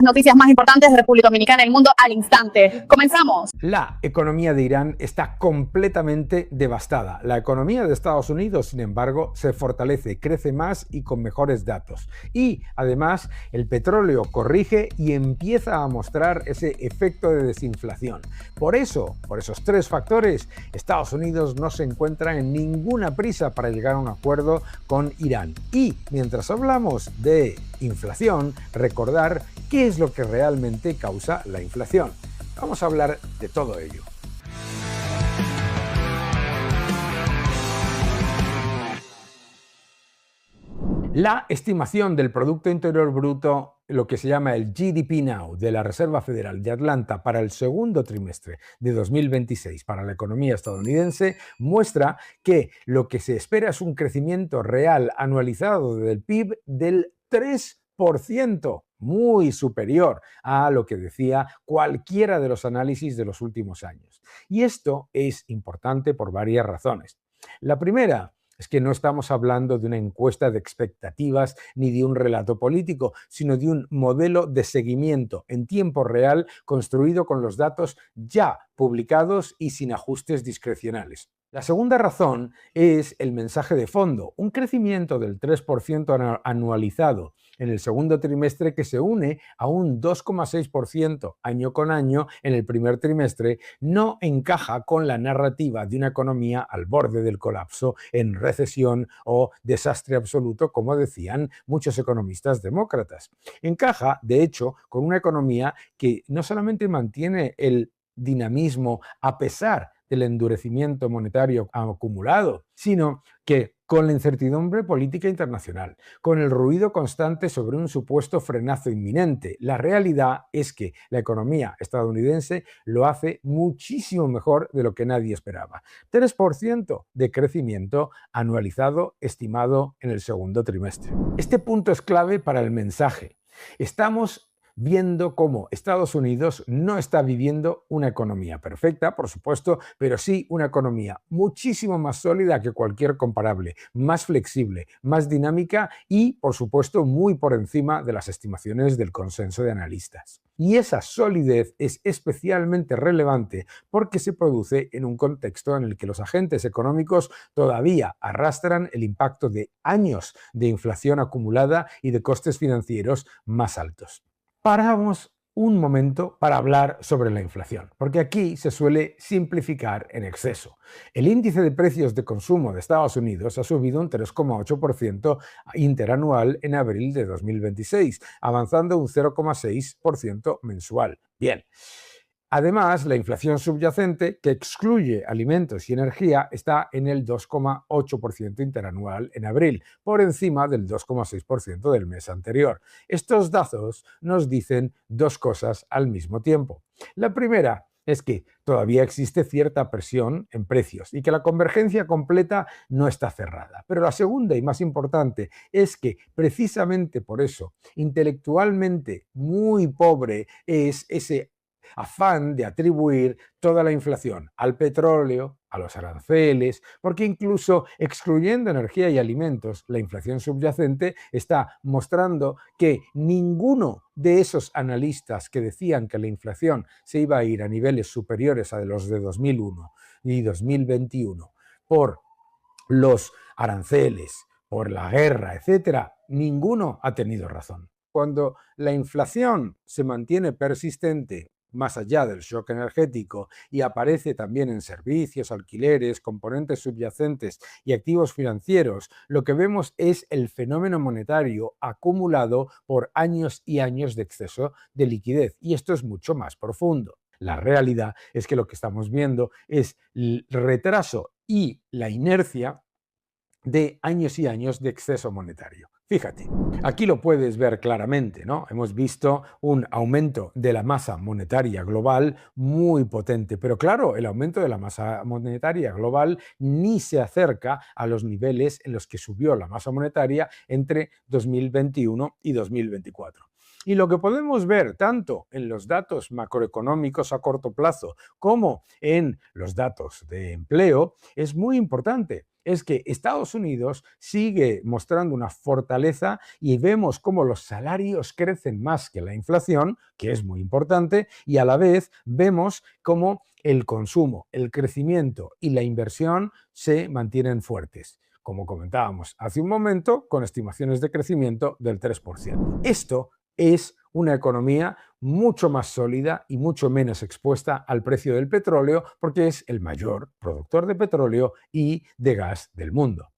Noticias más importantes de República Dominicana y el mundo al instante. ¡Comenzamos! La economía de Irán está completamente devastada. La economía de Estados Unidos, sin embargo, se fortalece, crece más y con mejores datos. Y además, el petróleo corrige y empieza a mostrar ese efecto de desinflación. Por esos tres factores, Estados Unidos no se encuentra en ninguna prisa para llegar a un acuerdo con Irán. Y mientras hablamos de inflación, recordar qué es lo que realmente causa la inflación. Vamos a hablar de todo ello. La estimación del Producto Interior Bruto, lo que se llama el GDP Now de la Reserva Federal de Atlanta para el segundo trimestre de 2026 para la economía estadounidense, muestra que lo que se espera es un crecimiento real anualizado del PIB del 3%, muy superior a lo que decía cualquiera de los análisis de los últimos años. Y esto es importante por varias razones. La primera es que no estamos hablando de una encuesta de expectativas ni de un relato político, sino de un modelo de seguimiento en tiempo real construido con los datos ya publicados y sin ajustes discrecionales. La segunda razón es el mensaje de fondo, un crecimiento del 3% anualizado en el segundo trimestre que se une a un 2,6% año con año en el primer trimestre, no encaja con la narrativa de una economía al borde del colapso, en recesión o desastre absoluto, como decían muchos economistas demócratas. Encaja, de hecho, con una economía que no solamente mantiene el dinamismo a pesar del endurecimiento monetario acumulado, sino que con la incertidumbre política internacional, con el ruido constante sobre un supuesto frenazo inminente, la realidad es que la economía estadounidense lo hace muchísimo mejor de lo que nadie esperaba. 3% de crecimiento anualizado estimado en el segundo trimestre. Este punto es clave para el mensaje. Estamos viendo cómo Estados Unidos no está viviendo una economía perfecta, por supuesto, pero sí una economía muchísimo más sólida que cualquier comparable, más flexible, más dinámica y, por supuesto, muy por encima de las estimaciones del consenso de analistas. Y esa solidez es especialmente relevante porque se produce en un contexto en el que los agentes económicos todavía arrastran el impacto de años de inflación acumulada y de costes financieros más altos. Paramos un momento para hablar sobre la inflación, porque aquí se suele simplificar en exceso. El índice de precios de consumo de Estados Unidos ha subido un 3,8% interanual en abril de 2026, avanzando un 0,6% mensual. Bien. Además, la inflación subyacente, que excluye alimentos y energía, está en el 2,8% interanual en abril, por encima del 2,6% del mes anterior. Estos datos nos dicen dos cosas al mismo tiempo. La primera es que todavía existe cierta presión en precios y que la convergencia completa no está cerrada. Pero la segunda y más importante es que precisamente por eso, intelectualmente muy pobre es ese afán de atribuir toda la inflación al petróleo, a los aranceles, porque incluso excluyendo energía y alimentos, la inflación subyacente está mostrando que ninguno de esos analistas que decían que la inflación se iba a ir a niveles superiores a los de 2001 y 2021 por los aranceles, por la guerra, etcétera, ninguno ha tenido razón. Cuando la inflación se mantiene persistente más allá del shock energético y aparece también en servicios, alquileres, componentes subyacentes y activos financieros, lo que vemos es el fenómeno monetario acumulado por años y años de exceso de liquidez. Y esto es mucho más profundo. La realidad es que lo que estamos viendo es el retraso y la inercia de años y años de exceso monetario. Fíjate, aquí lo puedes ver claramente, ¿no? Hemos visto un aumento de la masa monetaria global muy potente, pero claro, el aumento de la masa monetaria global ni se acerca a los niveles en los que subió la masa monetaria entre 2021 y 2024. Y lo que podemos ver tanto en los datos macroeconómicos a corto plazo como en los datos de empleo es muy importante. es que Estados Unidos sigue mostrando una fortaleza y vemos cómo los salarios crecen más que la inflación, que es muy importante, y a la vez vemos cómo el consumo, el crecimiento y la inversión se mantienen fuertes, como comentábamos hace un momento, con estimaciones de crecimiento del 3%. Esto es una economía mucho más sólida y mucho menos expuesta al precio del petróleo porque es el mayor productor de petróleo y de gas del mundo.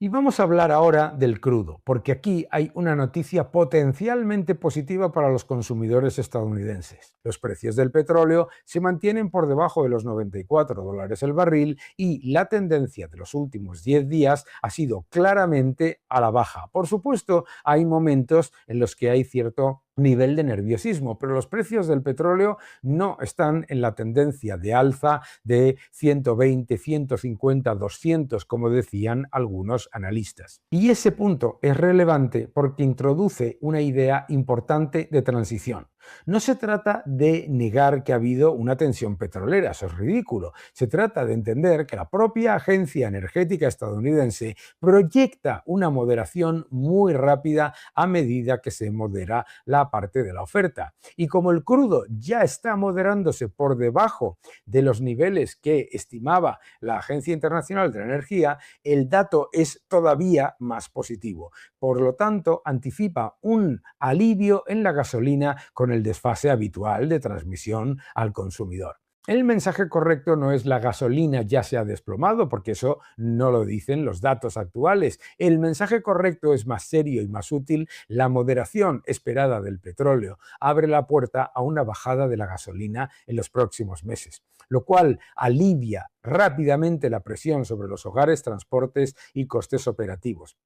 Y vamos a hablar ahora del crudo, porque aquí hay una noticia potencialmente positiva para los consumidores estadounidenses. Los precios del petróleo se mantienen por debajo de los $94 el barril y la tendencia de los últimos 10 días ha sido claramente a la baja. Por supuesto, hay momentos en los que hay cierto nivel de nerviosismo, pero los precios del petróleo no están en la tendencia de alza de 120, 150, 200, como decían algunos analistas. Y ese punto es relevante porque introduce una idea importante de transición. No se trata de negar que ha habido una tensión petrolera, eso es ridículo. Se trata de entender que la propia Agencia Energética estadounidense proyecta una moderación muy rápida a medida que se modera la parte de la oferta. Y como el crudo ya está moderándose por debajo de los niveles que estimaba la Agencia Internacional de la Energía, el dato es todavía más positivo. Por lo tanto, anticipa un alivio en la gasolina con el desfase habitual de transmisión al consumidor. El mensaje correcto no es la gasolina ya se ha desplomado, porque eso no lo dicen los datos actuales. El mensaje correcto es más serio y más útil. La moderación esperada del petróleo abre la puerta a una bajada de la gasolina en los próximos meses, lo cual alivia rápidamente la presión sobre los hogares, transportes y costes operativos.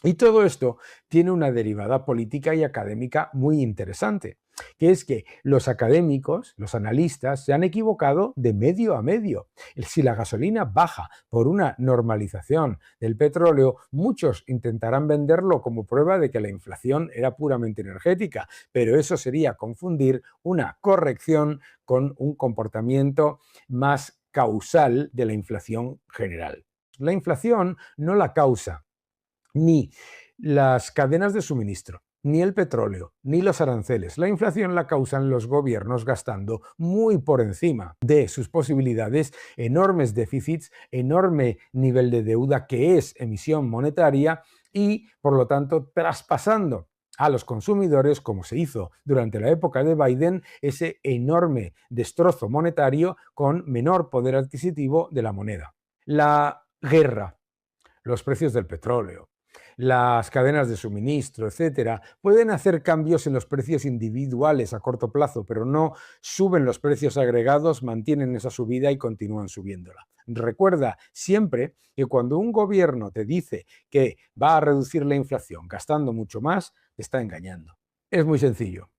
Y todo esto tiene una derivada política y académica muy interesante, que es que los académicos, los analistas, se han equivocado de medio a medio. Si la gasolina baja por una normalización del petróleo, muchos intentarán venderlo como prueba de que la inflación era puramente energética, pero eso sería confundir una corrección con un comportamiento más causal de la inflación general. La inflación no la causa ni las cadenas de suministro, ni el petróleo, ni los aranceles. La inflación la causan los gobiernos gastando muy por encima de sus posibilidades, enormes déficits, enorme nivel de deuda que es emisión monetaria y, por lo tanto, traspasando a los consumidores, como se hizo durante la época de Biden, ese enorme destrozo monetario con menor poder adquisitivo de la moneda. La guerra, los precios del petróleo, las cadenas de suministro, etcétera, pueden hacer cambios en los precios individuales a corto plazo, pero no suben los precios agregados, mantienen esa subida y continúan subiéndola. Recuerda siempre que cuando un gobierno te dice que va a reducir la inflación gastando mucho más, te está engañando. Es muy sencillo.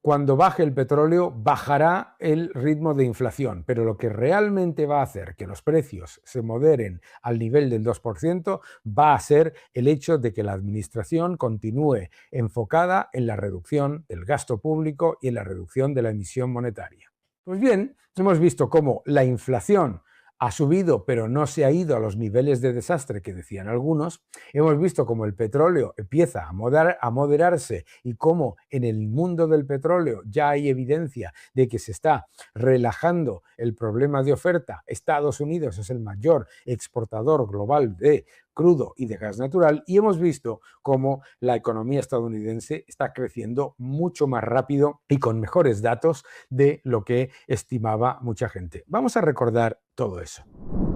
Cuando baje el petróleo, bajará el ritmo de inflación, pero lo que realmente va a hacer que los precios se moderen al nivel del 2% va a ser el hecho de que la administración continúe enfocada en la reducción del gasto público y en la reducción de la emisión monetaria. Pues bien, hemos visto cómo la inflación ha subido, pero no se ha ido a los niveles de desastre que decían algunos. Hemos visto cómo el petróleo empieza a moderarse y cómo en el mundo del petróleo ya hay evidencia de que se está relajando el problema de oferta. Estados Unidos es el mayor exportador global de crudo y de gas natural, y hemos visto cómo la economía estadounidense está creciendo mucho más rápido y con mejores datos de lo que estimaba mucha gente. Vamos a recordar todo eso.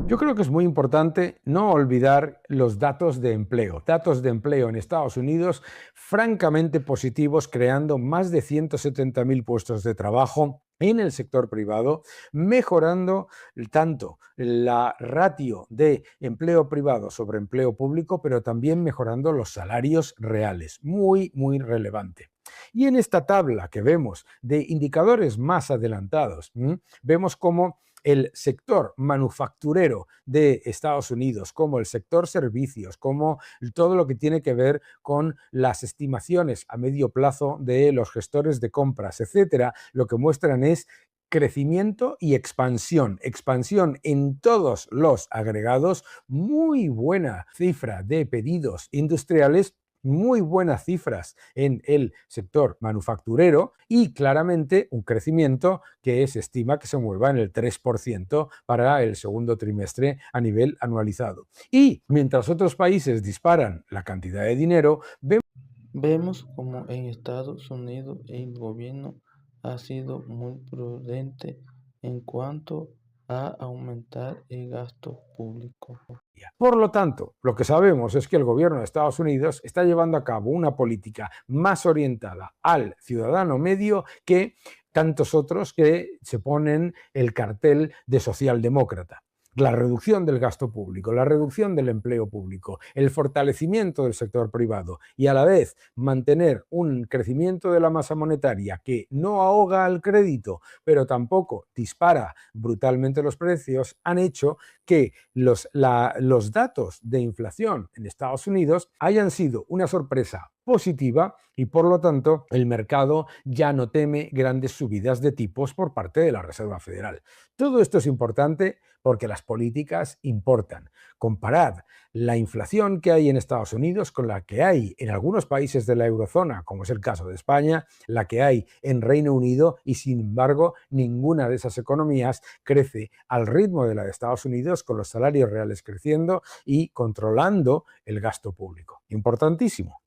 Yo creo que es muy importante no olvidar los datos de empleo. Datos de empleo en Estados Unidos francamente positivos, creando más de 170.000 puestos de trabajo en el sector privado, mejorando tanto la ratio de empleo privado sobre empleo público, pero también mejorando los salarios reales. Muy, muy relevante. Y en esta tabla que vemos de indicadores más adelantados, vemos cómo el sector manufacturero de Estados Unidos, como el sector servicios, como todo lo que tiene que ver con las estimaciones a medio plazo de los gestores de compras, etcétera, lo que muestran es crecimiento y expansión. Expansión en todos los agregados, muy buena cifra de pedidos industriales, muy buenas cifras en el sector manufacturero y claramente un crecimiento que se estima que se mueva en el 3% para el segundo trimestre a nivel anualizado. Y mientras otros países disparan la cantidad de dinero, Vemos como en Estados Unidos el gobierno ha sido muy prudente en cuanto a aumentar el gasto público. por lo tanto, lo que sabemos es que el gobierno de Estados Unidos está llevando a cabo una política más orientada al ciudadano medio que tantos otros que se ponen el cartel de socialdemócrata. La reducción del gasto público, la reducción del empleo público, el fortalecimiento del sector privado y a la vez mantener un crecimiento de la masa monetaria que no ahoga al crédito, pero tampoco dispara brutalmente los precios, han hecho que los datos de inflación en Estados Unidos hayan sido una sorpresa positiva y por lo tanto el mercado ya no teme grandes subidas de tipos por parte de la Reserva Federal. Todo esto es importante porque las políticas importan. Comparad la inflación que hay en Estados Unidos con la que hay en algunos países de la eurozona, como es el caso de España, la que hay en Reino Unido y sin embargo ninguna de esas economías crece al ritmo de la de Estados Unidos con los salarios reales creciendo y controlando el gasto público. Importantísimo.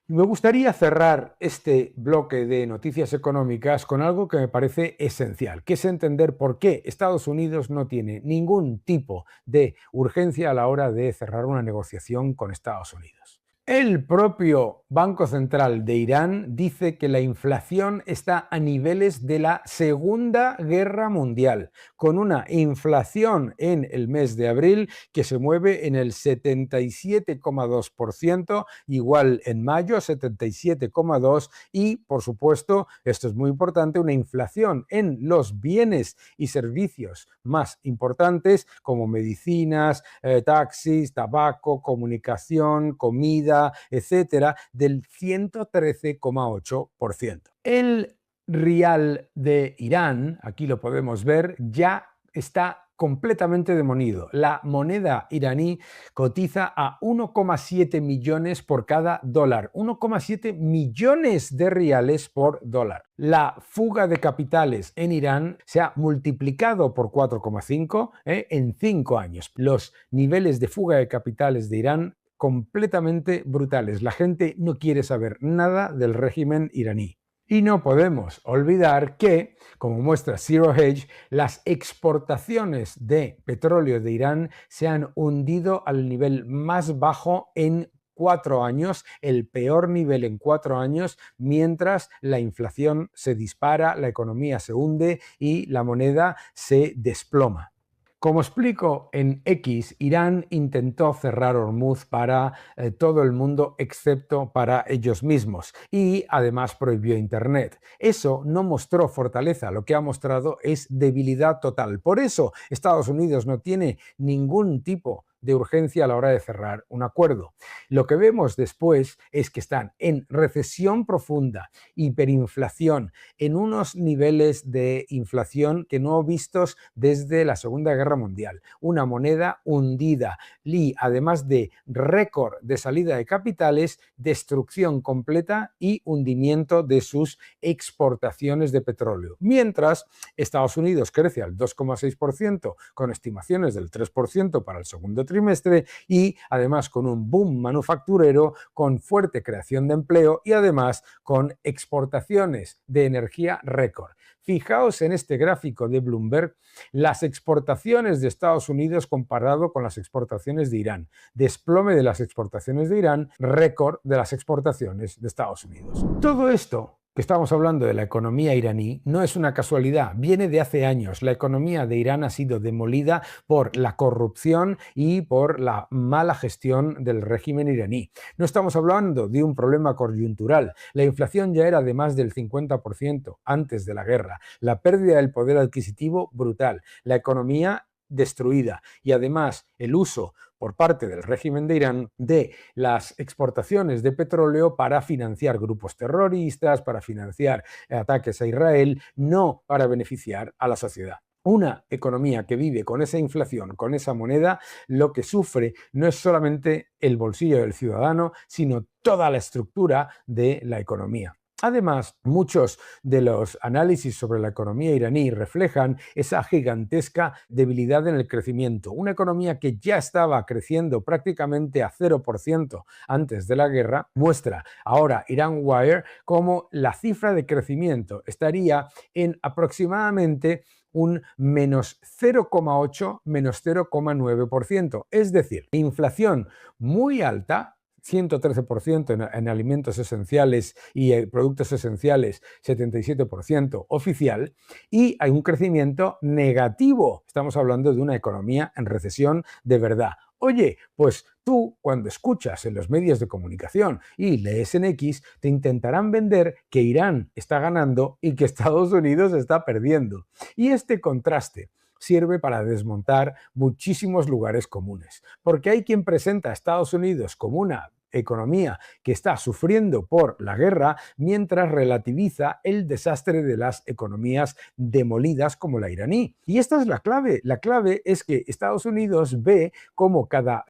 Me gustaría cerrar este bloque de noticias económicas con algo que me parece esencial, que es entender por qué Estados Unidos no tiene ningún tipo de urgencia a la hora de cerrar una negociación con Estados Unidos. El propio Banco Central de Irán dice que la inflación está a niveles de la Segunda Guerra Mundial, con una inflación en el mes de abril que se mueve en el 77,2%, igual en mayo 77,2% y, por supuesto, esto es muy importante, una inflación en los bienes y servicios más importantes como medicinas, taxis, tabaco, comunicación, comida, etcétera, del 113,8%. El rial de Irán, aquí lo podemos ver, ya está completamente demolido. La moneda iraní cotiza a 1,7 millones por cada dólar, 1,7 millones de riales por dólar. La fuga de capitales en Irán se ha multiplicado por 4,5 en 5 años. Los niveles de fuga de capitales de Irán completamente brutales. La gente no quiere saber nada del régimen iraní. Y no podemos olvidar que, como muestra Zero Hedge, las exportaciones de petróleo de Irán se han hundido al nivel más bajo en 4 años, el peor nivel en 4 años, mientras la inflación se dispara, la economía se hunde y la moneda se desploma. Como explico en X, Irán intentó cerrar Hormuz para todo el mundo excepto para ellos mismos y además prohibió Internet. Eso no mostró fortaleza, lo que ha mostrado es debilidad total. Por eso Estados Unidos no tiene ningún tipo de urgencia a la hora de cerrar un acuerdo. Lo que vemos después es que están en recesión profunda, hiperinflación, en unos niveles de inflación que no vistos desde la Segunda Guerra Mundial. Una moneda hundida y además de récord de salida de capitales, destrucción completa y hundimiento de sus exportaciones de petróleo. Mientras Estados Unidos crece al 2,6% con estimaciones del 3% para el segundo trimestre y además con un boom manufacturero, con fuerte creación de empleo y además con exportaciones de energía récord. Fijaos en este gráfico de Bloomberg las exportaciones de Estados Unidos comparado con las exportaciones de Irán. Desplome de las exportaciones de Irán, récord de las exportaciones de Estados Unidos. Todo esto que estamos hablando de la economía iraní no es una casualidad, viene de hace años. La economía de Irán ha sido demolida por la corrupción y por la mala gestión del régimen iraní. No estamos hablando de un problema coyuntural. La inflación ya era de más del 50% antes de la guerra. La pérdida del poder adquisitivo brutal. La economía destruida. Y además el uso por parte del régimen de Irán de las exportaciones de petróleo para financiar grupos terroristas, para financiar ataques a Israel, no para beneficiar a la sociedad. Una economía que vive con esa inflación, con esa moneda, lo que sufre no es solamente el bolsillo del ciudadano, sino toda la estructura de la economía. Además, muchos de los análisis sobre la economía iraní reflejan esa gigantesca debilidad en el crecimiento. Una economía que ya estaba creciendo prácticamente a 0% antes de la guerra, muestra ahora IranWire como la cifra de crecimiento estaría en aproximadamente un menos 0,8, menos 0,9%. Es decir, inflación muy alta, 113% en alimentos esenciales y productos esenciales, 77% oficial, y hay un crecimiento negativo. Estamos hablando de una economía en recesión de verdad. Oye, pues tú cuando escuchas en los medios de comunicación y lees en X, te intentarán vender que Irán está ganando y que Estados Unidos está perdiendo. Y este contraste sirve para desmontar muchísimos lugares comunes, porque hay quien presenta a Estados Unidos como una economía que está sufriendo por la guerra, mientras relativiza el desastre de las economías demolidas como la iraní. Y esta es la clave. La clave es que Estados Unidos ve cómo cada